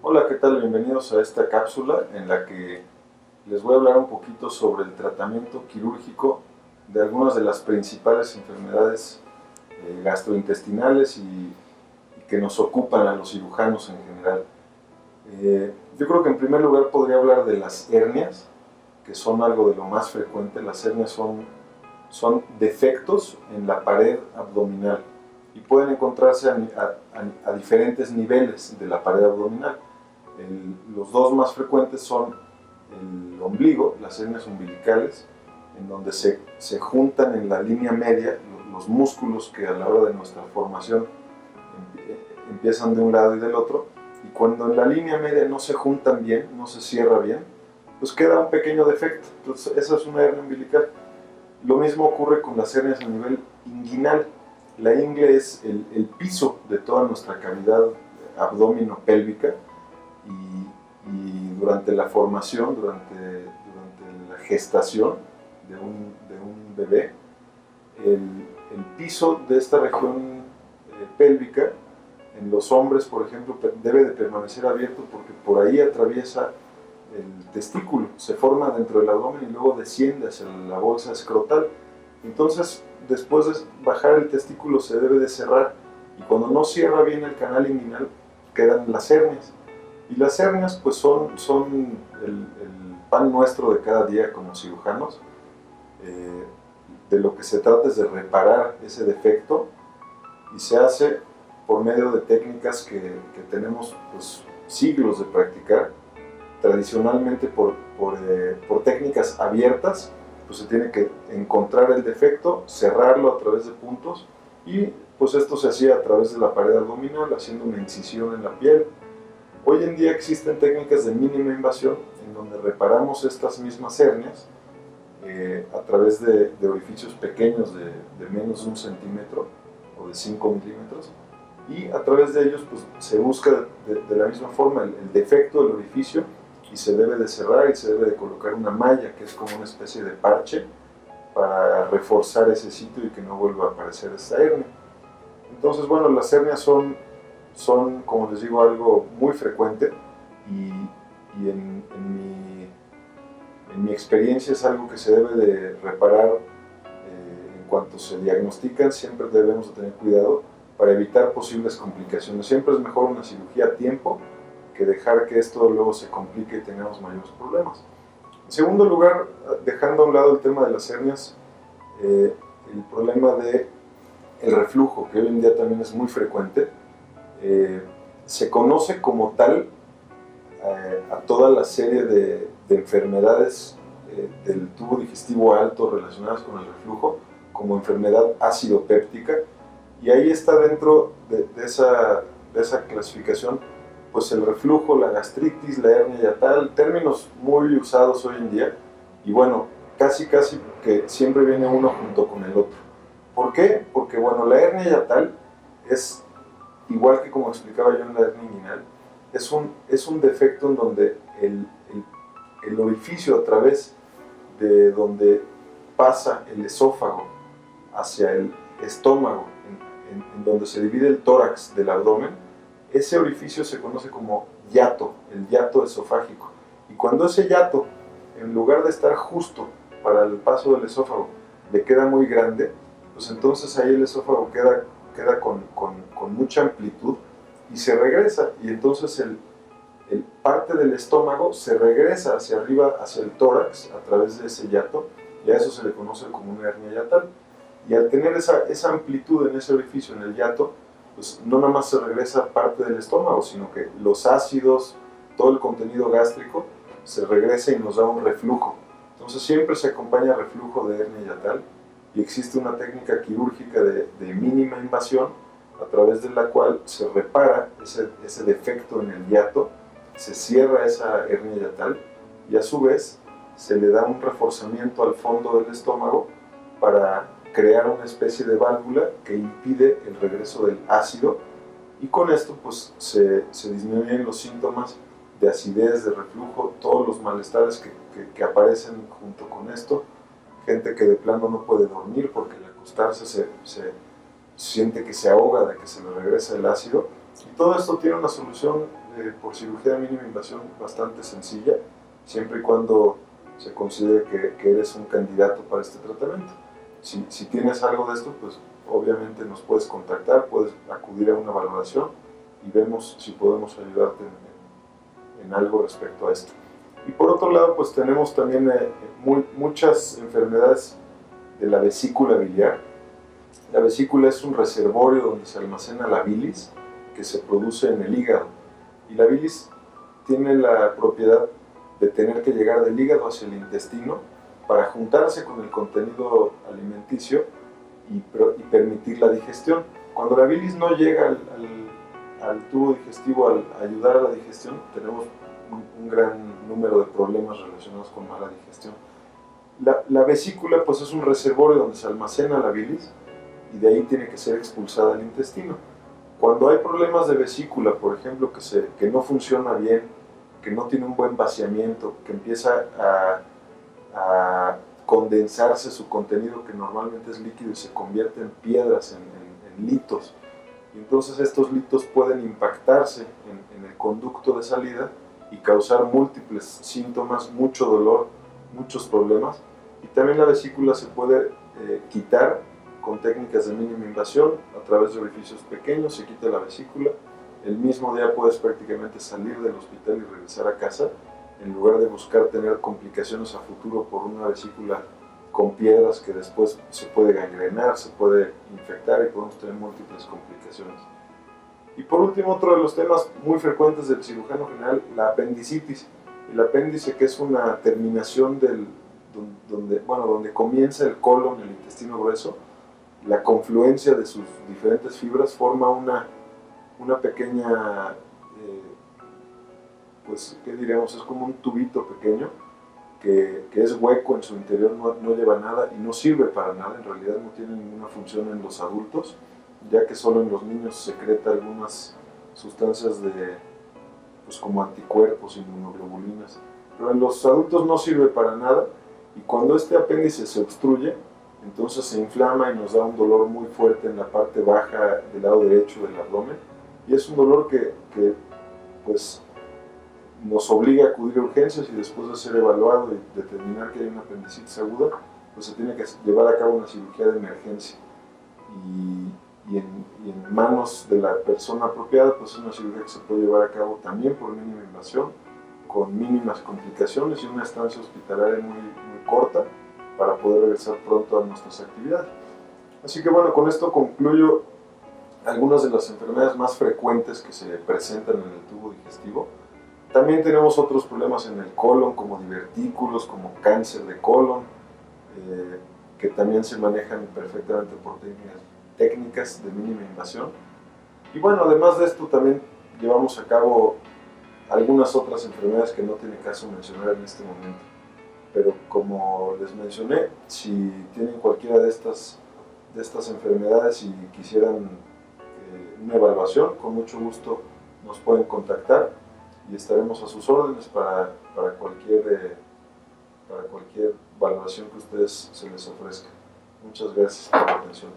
Hola, ¿qué tal? Bienvenidos a esta cápsula en la que les voy a hablar un poquito sobre el tratamiento quirúrgico de algunas de las principales enfermedades gastrointestinales y que nos ocupan a los cirujanos en general. Yo creo que en primer lugar podría hablar de las hernias, que son algo de lo más frecuente. Las hernias son defectos en la pared abdominal y pueden encontrarse a diferentes niveles de la pared abdominal. Los dos más frecuentes son el ombligo, las hernias umbilicales, en donde se juntan en la línea media los músculos que a la hora de nuestra formación empiezan de un lado y del otro, y cuando en la línea media no se juntan bien, no se cierra bien, pues queda un pequeño defecto. Entonces esa es una hernia umbilical. Lo mismo ocurre con las hernias a nivel inguinal. La ingle es el piso de toda nuestra cavidad abdomino-pélvica, y durante la formación, durante la gestación de un bebé, el piso de esta región pélvica en los hombres, por ejemplo, debe de permanecer abierto porque por ahí atraviesa el testículo, se forma dentro del abdomen y luego desciende hacia la bolsa escrotal. Entonces, después de bajar el testículo se debe de cerrar, y cuando no cierra bien el canal inguinal quedan las hernias. Y las hernias pues son el pan nuestro de cada día como cirujanos. De lo que se trata es de reparar ese defecto, y se hace por medio de técnicas que tenemos pues siglos de practicar. Tradicionalmente por técnicas abiertas, pues se tiene que encontrar el defecto, cerrarlo a través de puntos, y pues esto se hacía a través de la pared abdominal, haciendo una incisión en la piel. Hoy en día existen técnicas de mínima invasión en donde reparamos estas mismas hernias a través de orificios pequeños de menos de 1 centímetro o de 5 milímetros, y a través de ellos pues, se busca de la misma forma el defecto del orificio, y se debe de cerrar y se debe de colocar una malla que es como una especie de parche para reforzar ese sitio y que no vuelva a aparecer esta hernia. Entonces, bueno, las hernias son, como les digo, algo muy frecuente, y en mi experiencia es algo que se debe de reparar en cuanto se diagnostican. Siempre debemos de tener cuidado para evitar posibles complicaciones. Siempre es mejor una cirugía a tiempo que dejar que esto luego se complique y tengamos mayores problemas. En segundo lugar, dejando a un lado el tema de las hernias, el problema del reflujo, que hoy en día también es muy frecuente. Se conoce como tal a toda la serie de enfermedades del tubo digestivo alto relacionadas con el reflujo como enfermedad ácido-péptica, y ahí está dentro de esa clasificación pues el reflujo, la gastritis, la hernia yatal, términos muy usados hoy en día, y bueno, casi que siempre viene uno junto con el otro. ¿Por qué? Porque bueno, la hernia yatal es, igual que como explicaba yo en la hernia inguinal, es un defecto en donde el orificio a través de donde pasa el esófago hacia el estómago, en donde se divide el tórax del abdomen, ese orificio se conoce como hiato, el hiato esofágico. Y cuando ese hiato, en lugar de estar justo para el paso del esófago, le queda muy grande, pues entonces ahí el esófago queda con mucha amplitud y se regresa, y entonces el parte del estómago se regresa hacia arriba, hacia el tórax, a través de ese hiato, y a eso se le conoce como una hernia yatal. Y al tener esa amplitud en ese orificio, en el hiato, pues no nada más se regresa parte del estómago, sino que los ácidos, todo el contenido gástrico, se regresa y nos da un reflujo. Entonces siempre se acompaña reflujo de hernia yatal, y existe una técnica quirúrgica de mínima invasión a través de la cual se repara ese defecto en el hiato, se cierra esa hernia yatal, y a su vez se le da un reforzamiento al fondo del estómago para crear una especie de válvula que impide el regreso del ácido, y con esto pues se disminuyen los síntomas de acidez, de reflujo, todos los malestares que aparecen junto con esto. Gente que de plano no puede dormir porque al acostarse se siente que se ahoga de que se le regresa el ácido, Y todo esto tiene una solución por cirugía de mínima invasión bastante sencilla, siempre y cuando se considere que eres un candidato para este tratamiento. Si tienes algo de esto, pues obviamente nos puedes contactar, puedes acudir a una valoración y vemos si podemos ayudarte en algo respecto a esto. Y por otro lado, pues tenemos también muchas enfermedades de la vesícula biliar. La vesícula es un reservorio donde se almacena la bilis que se produce en el hígado. Y la bilis tiene la propiedad de tener que llegar del hígado hacia el intestino para juntarse con el contenido alimenticio y permitir la digestión. Cuando la bilis no llega al tubo digestivo a ayudar a la digestión, tenemos un gran número de problemas relacionados con mala digestión. La vesícula pues es un reservorio donde se almacena la bilis y de ahí tiene que ser expulsada al intestino. Cuando hay problemas de vesícula, por ejemplo, que no funciona bien, que no tiene un buen vaciamiento, que empieza a condensarse su contenido, que normalmente es líquido, y se convierte en piedras, en litos. Y entonces estos litos pueden impactarse en el conducto de salida y causar múltiples síntomas, mucho dolor, muchos problemas. Y también la vesícula se puede quitar con técnicas de mínima invasión, a través de orificios pequeños, se quita la vesícula. El mismo día puedes prácticamente salir del hospital y regresar a casa, en lugar de buscar tener complicaciones a futuro por una vesícula con piedras que después se puede gangrenar, se puede infectar y podemos tener múltiples complicaciones. Y por último, otro de los temas muy frecuentes del cirujano general, la apendicitis. El apéndice, que es una terminación donde comienza el colon, el intestino grueso, la confluencia de sus diferentes fibras forma una pequeña, pues, ¿qué diríamos? Es como un tubito pequeño que es hueco en su interior, no lleva nada y no sirve para nada, en realidad no tiene ninguna función en los adultos, ya que solo en los niños secreta algunas sustancias pues como anticuerpos, inmunoglobulinas, pero en los adultos no sirve para nada, y cuando este apéndice se obstruye, entonces se inflama y nos da un dolor muy fuerte en la parte baja del lado derecho del abdomen, y es un dolor que pues nos obliga a acudir a urgencias, y después de ser evaluado y determinar que hay una apendicitis aguda, pues se tiene que llevar a cabo una cirugía de emergencia. Y en manos de la persona apropiada, pues es una cirugía que se puede llevar a cabo también por mínima invasión, con mínimas complicaciones y una estancia hospitalaria muy corta para poder regresar pronto a nuestras actividades. Así que bueno, con esto concluyo algunas de las enfermedades más frecuentes que se presentan en el tubo digestivo. También tenemos otros problemas en el colon, como divertículos, como cáncer de colon, que también se manejan perfectamente por técnicas de mínima invasión. Y bueno, además de esto también llevamos a cabo algunas otras enfermedades que no tiene caso mencionar en este momento. Pero como les mencioné, si tienen cualquiera de estas enfermedades y quisieran una evaluación, con mucho gusto nos pueden contactar y estaremos a sus órdenes para cualquier valoración que a ustedes se les ofrezca. Muchas gracias por la atención.